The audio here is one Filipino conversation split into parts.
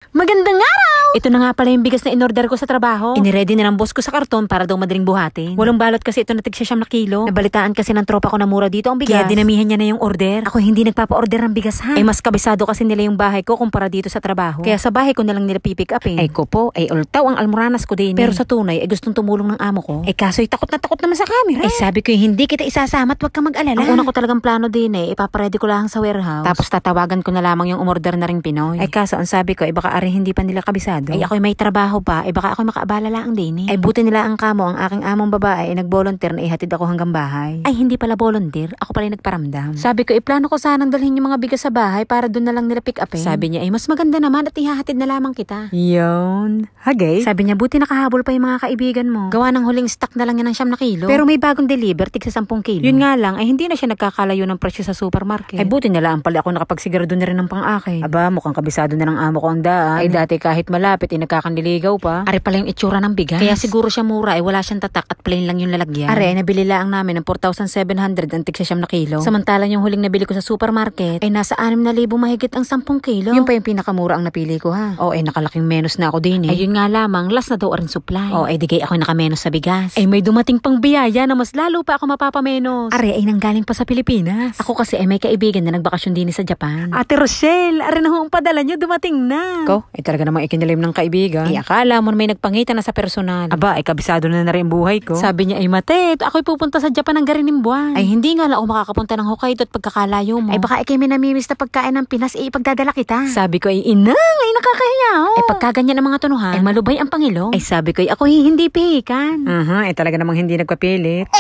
Magandang araw! Ito na nga pala yung bigas na in-order ko sa trabaho. Iniready na ng boss ko sa karton para daw madaling buhatin. Walang balot kasi ito na tig 9 kilo. Nabalitaan kasi ng tropa ko na mura dito ang bigas. Kaya dinamihan niya na yung order. Ako hindi nagpapa-order ng bigas ha. Ay mas kabisado kasi nila yung bahay ko kumpara dito sa trabaho. Kaya sa bahay ko na lang nila pipick upin. Ay ko po, ay ultaw ang almoranas ko din. Pero sa tunay ay gustong tumulong ng amo ko. Ay kaso'y takot na takot naman sa camera. Ay sabi ko hindi kita isasama at wag kang mag-alala. Ang una ko talagang plano din ipaparedy ko lang sa warehouse. Tapos tatawagan ko na lamang yung umorder na ring Pinoy. Ay kaso ang sabi ko ay baka ari hindi pa nila kabisado. Ay ako'y may trabaho pa, ay baka ako'y makaabala lang din Ay buti nila ang kamo, ang aking among babae ay nag-volunteer na ihatid ako hanggang bahay. Ay hindi pala volunteer, ako pala nagparamdam. Sabi ko plano ko sanang dalhin yung mga bigas sa bahay para doon na lang nila pick upin. Sabi niya ay mas maganda naman at ihahatid na lamang kita. Yun. Hagay. Sabi niya buti nakahabol pa yung mga kaibigan mo. Gawa ng huling stock na lang yan ng 9 kilo. Pero may bagong deliver, tig sa 10 kilo. Yun nga lang, ay hindi na siya nagkakalayo ng presyo sa supermarket. Ay buti na lang pala ako nakapagsigurado na rin ng pang-akin. Aba, mukhang kabisado na ng amo ko ang daan. Ay dati kahit malapit, nagkakanliligaw pa. Ari pala yung itsura ng bigas. Kaya siguro siya mura, ay wala siyang tatak at plain lang yung lalagyan. Ari, nabili lang namin ng 4,700 ang tig 9 kilo. Samantalang yung huling nabili ko sa supermarket, ay nasa 6,000 mahigit ang 10 kilo. Yung pa yung pinakamura ang napili ko ha. O ay nakalaking menos na ako din Ay yun nga lamang, last na daw rin supply. O ay digay ako nakamenos sa bigas. Ay may dumating pang biyaya na mas lalo pa ako mapapamenos. Ari ay nanggaling pa sa Pilipinas. Ako kasi ay may kaibigan na nagbakasyon din sa Japan. Ate Rochelle, ari na ho ang padala niyo, dumating na. Ko, ay talaga namang ikinilim ng kaibigan. Ay akala mo may nagpangita na sa personal. Aba, ay kabisado na rin buhay ko. Sabi niya ay Matet, ako'y pupunta sa Japan ng garining buwan. Ay hindi nga lang ako makakapunta ng Hokkaido at pagkakalayo mo. Ay baka ikay may namimiss na pagkain ng Pinas, ipagdadala kita. Sabi ko ay inang, ay nakakahiya ho. Ay pagkaganyan ng mga tunuhan, ay malubay ang Pangilo. Ay sabi ko ay ako hindi pihikan. Ay talaga namang hindi nagpapilit.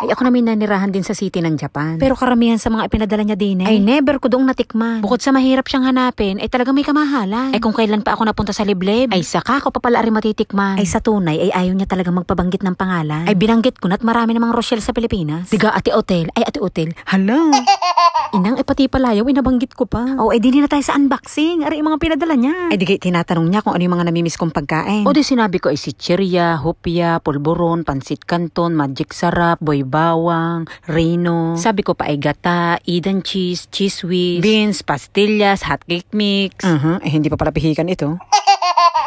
Ay ako namin nanirahan din sa city ng Japan. Pero karamihan sa mga ipinadala niya din ay never ko doong natikman. Bukod sa mahirap siyang hanapin, ay talaga may kamahalan. Ay kung kailan pa ako napunta sa Liblib, ay saka ko pa pala rin matitikman. Ay sa tunay, ay ayaw niya talaga magpabanggit ng pangalan. Ay binanggit ko na't marami namang Rochelle sa Pilipinas. Diga ate hotel, ay ate hotel. Hala! Inang pati palayaw, nabanggit ko pa. O di na tayo sa unboxing. Ari yung mga pinadala niya. Ay di tinatanong niya kung ano yung mga namimiss kong pagkain. O di sinabi ko ay sitchirya, hopya, pulburon, pansit canton, magic sarap, boy bawang, reno. Sabi ko pa ay gata, Eden cheese, cheese whiz, beans, pastillas, hot cake mix. Hindi pa pala pihikan ito.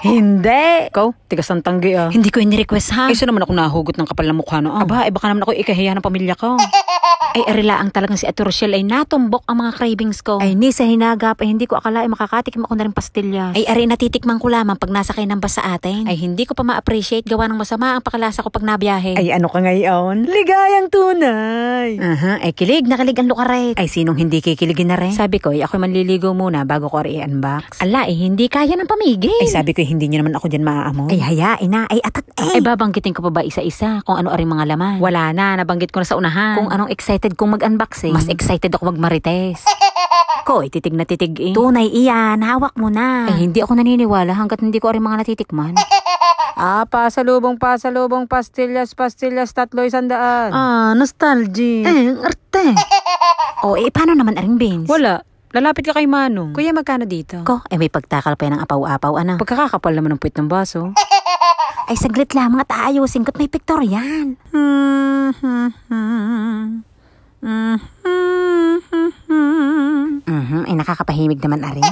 Hindi. Ikaw, tigas ng tanggi Hindi ko ini-request ha. Ay, so naman ako nahugot ng kapal na mukha no. Aba, baka naman ako ikahiya ng pamilya ko. Ay, arila ang talagang si Ate Rochelle ay natumbok ang mga cravings ko. Ay, ni sa hinagap ay hindi ko akala ay makakatikim ako na rin pastillas. Ay, ari natitikman ko lamang pag nasakay ng bus sa atin. Ay, hindi ko pa ma-appreciate gawa ng masama ang pakalasa ko pag nabiyahe. Ay, ano ka ngayon? Ligayang tunay. Ay kilig, nakalig ang lukaret. Ay, sinong hindi kikiligin na rin? Sabi ko, ay ako manliligo muna bago ko i-unbox. Ala, ay hindi kaya ng pamigil. Ay, sabi ko, hindi niyo naman ako dyan maaamon. Ay, hayain na. Ay, atat Ay, babanggitin ko pa ba isa-isa kung ano aring mga laman? Wala na, nabanggit ko na sa unahan. Kung anong excited kong mag-unboxing, mas excited ako magmarites. Ko, titig na titig Tunay iyan, hawak mo na. Ay, hindi ako naniniwala hanggat hindi ko aring mga natitikman. Pasalubong, pastillas, 300. Nostalgia. Arte. Paano naman aring beans? Wala. Lalapit ka kay Manong. Kuya, magkano dito? Ko, may pagtakal pa yan ng apaw-apaw, ana. Pagkakakapal naman ng puwit ng baso. Ay, saglit lamang at aayusin ko't may picture yan. Ay, nakakapahimig naman, Ari.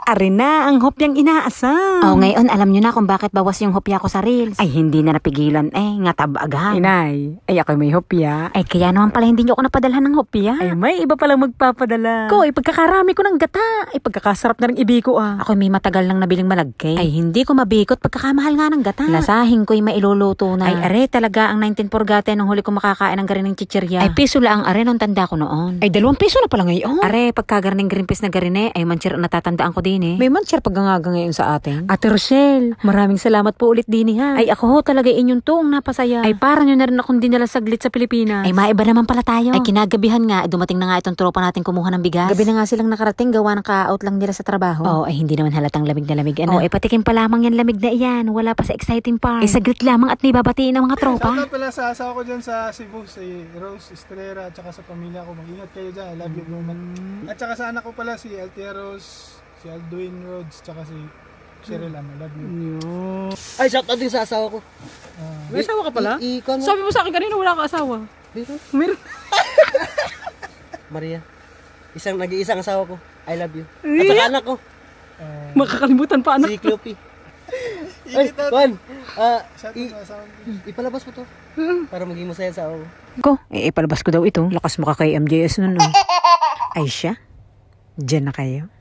Ari na, ang hopyang inaasam. Ngayon, alam nyo na kung bakit bawas yung hopya ko sa reels. Ay, hindi na napigilan. Nga tabagan. Inay, ay ako may hopya. Ay, kaya naman pala hindi nyo ako napadalhan ng hopya. Ay, may iba palang magpapadala. Ko, pagkakarami ko ng gata. Ay, pagkakasarap na rin ibiko Ako may matagal nang nabiling malagkay. Ay, hindi ko mabikot pagkakamahal nga ng gata. Lasahin ko'y mailuluto na. Ay, are, talaga ang 19 purgate nung huli ko makakain ng garineng chichirya. Ay, piso lang are nung tanda ko noon. Ay, 2 piso na pala ngayon. Are, pagkagarineng green peas na garine, ay manchir na natatandaan ko din May manchir paggangaga ngayon sa atin. Ate Rochelle, maraming salamat po ulit din ha. Ay, ako ho talaga inyong tuong napasaya. Ay, para nyo na rin akong dinala saglit sa Pilipinas. Ay, maiba naman pala tayo. Ay, kinagabihan nga, dumating na nga itong tropa natin kumuha ng bigas. Gabi na nga silang nakarating, gawa ng ka-out lang nila sa trabaho. Ay, hindi naman halatang lamig na lamig. Ay, patikim pa lamang yan lamig na iyan. Wala pa sa exciting part. Ay, saglit lamang at may babatiin ng mga tropa. Shoutout pala sa asawa ko dyan sa Cebu, si Rose Estrella, at saka sa pamilya ko. Mag-ingat kayo dyan. I love you, woman. At saka sa anak ko pala si Altieros, si Aldwin Rhodes, tsaka si Cheryl, I love you. Ay, shoutout din sa asawa ko. May asawa ka pala? Sabi mo sa akin kanina wala ka asawa. Meron. Maria. Nag-iisang asawa ko. I love you. At saka anak ko. Makakalimutan pa, anak. Si Cloppy. Ay, Juan! Shout out sa asawa ko. Ipalabas mo to. Para maging masaya sa ako. Ko, ipalabas ko daw ito. Lakas mo ka kay MJS nun, no? Ay siya, dyan na kayo.